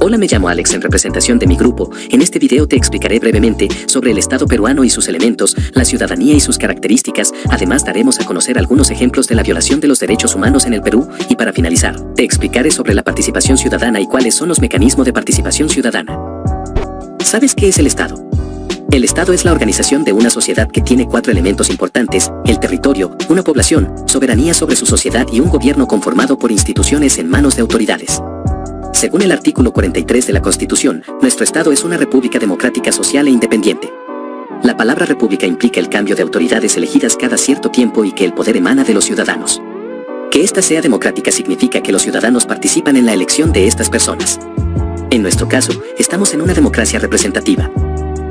Hola, me llamo Alex en representación de mi grupo. En este video te explicaré brevemente sobre el Estado peruano y sus elementos, la ciudadanía y sus características. Además daremos a conocer algunos ejemplos de la violación de los derechos humanos en el Perú y para finalizar, te explicaré sobre la participación ciudadana y cuáles son los mecanismos de participación ciudadana. ¿Sabes qué es el Estado? El Estado es la organización de una sociedad que tiene 4 elementos importantes: el territorio, una población, soberanía sobre su sociedad y un gobierno conformado por instituciones en manos de autoridades. Según el artículo 43 de la Constitución, nuestro Estado es una república democrática social e independiente. La palabra república implica el cambio de autoridades elegidas cada cierto tiempo y que el poder emana de los ciudadanos. Que ésta sea democrática significa que los ciudadanos participan en la elección de estas personas. En nuestro caso, estamos en una democracia representativa.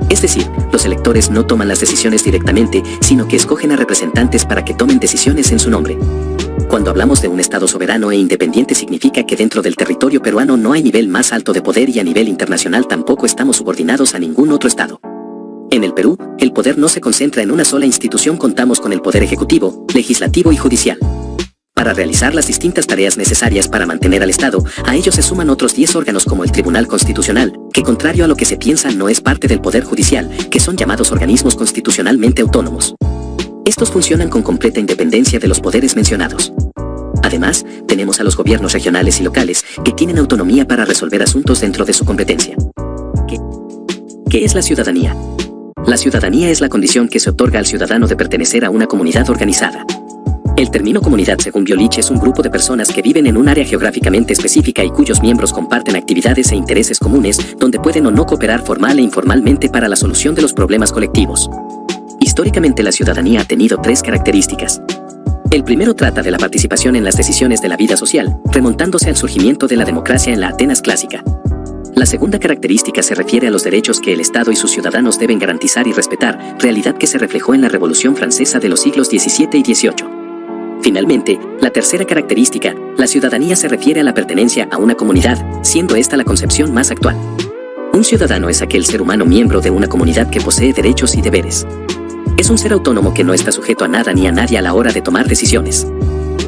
Es decir, los electores no toman las decisiones directamente, sino que escogen a representantes para que tomen decisiones en su nombre. Cuando hablamos de un Estado soberano e independiente significa que dentro del territorio peruano no hay nivel más alto de poder y a nivel internacional tampoco estamos subordinados a ningún otro Estado. En el Perú, el poder no se concentra en una sola institución, contamos con el poder ejecutivo, legislativo y judicial. Para realizar las distintas tareas necesarias para mantener al Estado, a ellos se suman otros 10 órganos como el Tribunal Constitucional, que contrario a lo que se piensa no es parte del Poder Judicial, que son llamados organismos constitucionalmente autónomos. Estos funcionan con completa independencia de los poderes mencionados. Además, tenemos a los gobiernos regionales y locales, que tienen autonomía para resolver asuntos dentro de su competencia. ¿Qué es la ciudadanía? La ciudadanía es la condición que se otorga al ciudadano de pertenecer a una comunidad organizada. El término comunidad, según Biolich, es un grupo de personas que viven en un área geográficamente específica y cuyos miembros comparten actividades e intereses comunes, donde pueden o no cooperar formal e informalmente para la solución de los problemas colectivos. Históricamente, la ciudadanía ha tenido 3 características. El primero trata de la participación en las decisiones de la vida social, remontándose al surgimiento de la democracia en la Atenas clásica. La segunda característica se refiere a los derechos que el Estado y sus ciudadanos deben garantizar y respetar, realidad que se reflejó en la Revolución Francesa de los siglos XVII y XVIII. Finalmente, la tercera característica, la ciudadanía, se refiere a la pertenencia a una comunidad, siendo esta la concepción más actual. Un ciudadano es aquel ser humano miembro de una comunidad que posee derechos y deberes. Es un ser autónomo que no está sujeto a nada ni a nadie a la hora de tomar decisiones.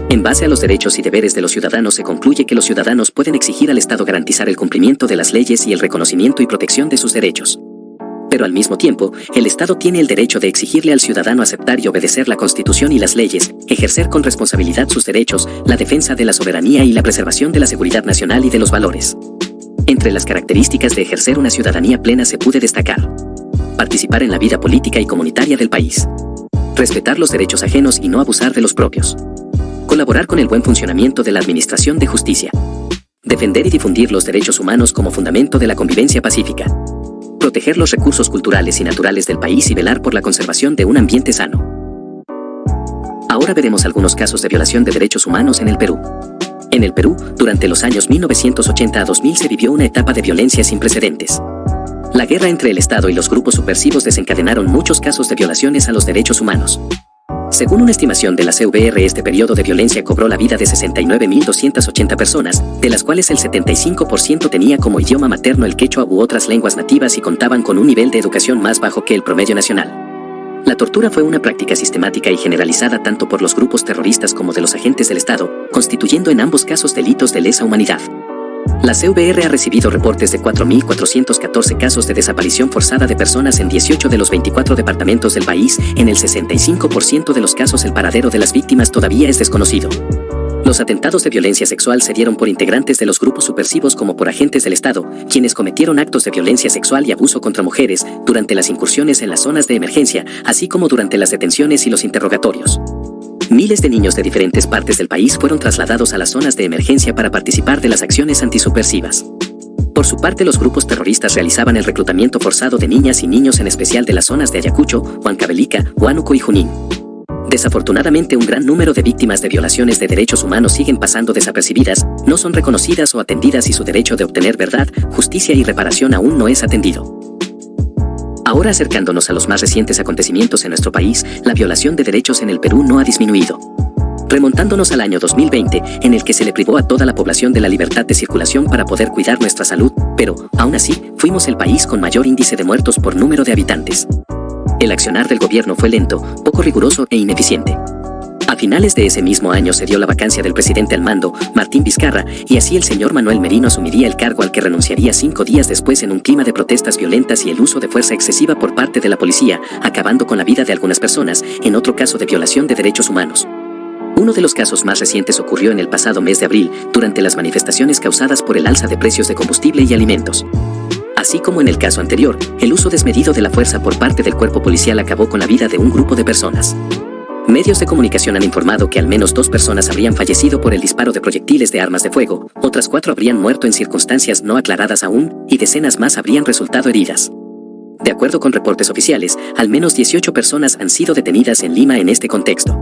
En base a los derechos y deberes de los ciudadanos se concluye que los ciudadanos pueden exigir al Estado garantizar el cumplimiento de las leyes y el reconocimiento y protección de sus derechos. Pero al mismo tiempo, el Estado tiene el derecho de exigirle al ciudadano aceptar y obedecer la Constitución y las leyes, ejercer con responsabilidad sus derechos, la defensa de la soberanía y la preservación de la seguridad nacional y de los valores. Entre las características de ejercer una ciudadanía plena se puede destacar: participar en la vida política y comunitaria del país, respetar los derechos ajenos y no abusar de los propios, colaborar con el buen funcionamiento de la administración de justicia, defender y difundir los derechos humanos como fundamento de la convivencia pacífica, proteger los recursos culturales y naturales del país y velar por la conservación de un ambiente sano. Ahora veremos algunos casos de violación de derechos humanos en el Perú. En el Perú, durante los años 1980 a 2000 se vivió una etapa de violencia sin precedentes. La guerra entre el Estado y los grupos subversivos desencadenaron muchos casos de violaciones a los derechos humanos. Según una estimación de la CVR, este periodo de violencia cobró la vida de 69.280 personas, de las cuales el 75% tenía como idioma materno el quechua u otras lenguas nativas y contaban con un nivel de educación más bajo que el promedio nacional. La tortura fue una práctica sistemática y generalizada tanto por los grupos terroristas como de los agentes del Estado, constituyendo en ambos casos delitos de lesa humanidad. La CVR ha recibido reportes de 4.414 casos de desaparición forzada de personas en 18 de los 24 departamentos del país. En el 65% de los casos el paradero de las víctimas todavía es desconocido. Los atentados de violencia sexual se dieron por integrantes de los grupos subversivos como por agentes del Estado, quienes cometieron actos de violencia sexual y abuso contra mujeres durante las incursiones en las zonas de emergencia, así como durante las detenciones y los interrogatorios. Miles de niños de diferentes partes del país fueron trasladados a las zonas de emergencia para participar de las acciones antisubversivas. Por su parte, los grupos terroristas realizaban el reclutamiento forzado de niñas y niños, en especial de las zonas de Ayacucho, Huancavelica, Huánuco y Junín. Desafortunadamente, un gran número de víctimas de violaciones de derechos humanos siguen pasando desapercibidas, no son reconocidas o atendidas y su derecho de obtener verdad, justicia y reparación aún no es atendido. Ahora, acercándonos a los más recientes acontecimientos en nuestro país, la violación de derechos en el Perú no ha disminuido. Remontándonos al año 2020, en el que se le privó a toda la población de la libertad de circulación para poder cuidar nuestra salud, pero, aún así, fuimos el país con mayor índice de muertos por número de habitantes. El accionar del gobierno fue lento, poco riguroso e ineficiente. A finales de ese mismo año se dio la vacancia del presidente al mando, Martín Vizcarra, y así el señor Manuel Merino asumiría el cargo al que renunciaría 5 días después en un clima de protestas violentas y el uso de fuerza excesiva por parte de la policía, acabando con la vida de algunas personas, en otro caso de violación de derechos humanos. Uno de los casos más recientes ocurrió en el pasado mes de abril, durante las manifestaciones causadas por el alza de precios de combustible y alimentos. Así como en el caso anterior, el uso desmedido de la fuerza por parte del cuerpo policial acabó con la vida de un grupo de personas. Medios de comunicación han informado que al menos 2 personas habrían fallecido por el disparo de proyectiles de armas de fuego, otras 4 habrían muerto en circunstancias no aclaradas aún, y decenas más habrían resultado heridas. De acuerdo con reportes oficiales, al menos 18 personas han sido detenidas en Lima en este contexto.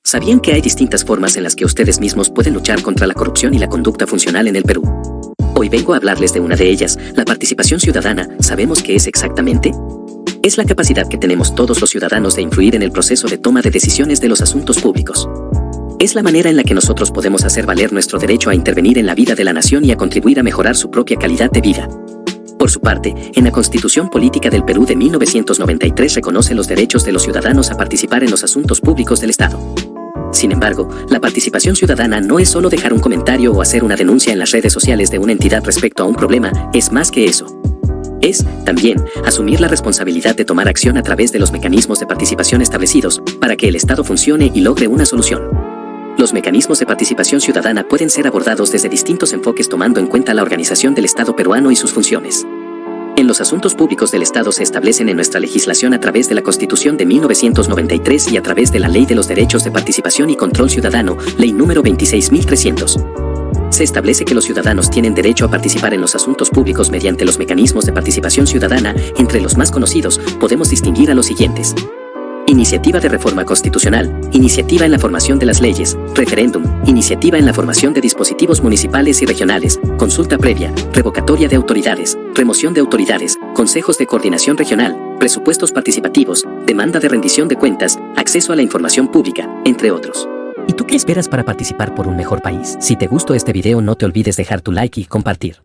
¿Sabían que hay distintas formas en las que ustedes mismos pueden luchar contra la corrupción y la conducta funcional en el Perú? Hoy vengo a hablarles de una de ellas, la participación ciudadana. ¿Sabemos qué es exactamente? Es la capacidad que tenemos todos los ciudadanos de influir en el proceso de toma de decisiones de los asuntos públicos. Es la manera en la que nosotros podemos hacer valer nuestro derecho a intervenir en la vida de la nación y a contribuir a mejorar su propia calidad de vida. Por su parte, en la Constitución Política del Perú de 1993 reconoce los derechos de los ciudadanos a participar en los asuntos públicos del Estado. Sin embargo, la participación ciudadana no es solo dejar un comentario o hacer una denuncia en las redes sociales de una entidad respecto a un problema, es más que eso. Es, también, asumir la responsabilidad de tomar acción a través de los mecanismos de participación establecidos, para que el Estado funcione y logre una solución. Los mecanismos de participación ciudadana pueden ser abordados desde distintos enfoques tomando en cuenta la organización del Estado peruano y sus funciones. En los asuntos públicos del Estado se establecen en nuestra legislación a través de la Constitución de 1993 y a través de la Ley de los Derechos de Participación y Control Ciudadano, Ley número 26.300. Se establece que los ciudadanos tienen derecho a participar en los asuntos públicos mediante los mecanismos de participación ciudadana. Entre los más conocidos, podemos distinguir a los siguientes: iniciativa de reforma constitucional, iniciativa en la formación de las leyes, referéndum, iniciativa en la formación de dispositivos municipales y regionales, consulta previa, revocatoria de autoridades, remoción de autoridades, consejos de coordinación regional, presupuestos participativos, demanda de rendición de cuentas, acceso a la información pública, entre otros. ¿Y tú qué esperas para participar por un mejor país? Si te gustó este video, no te olvides dejar tu like y compartir.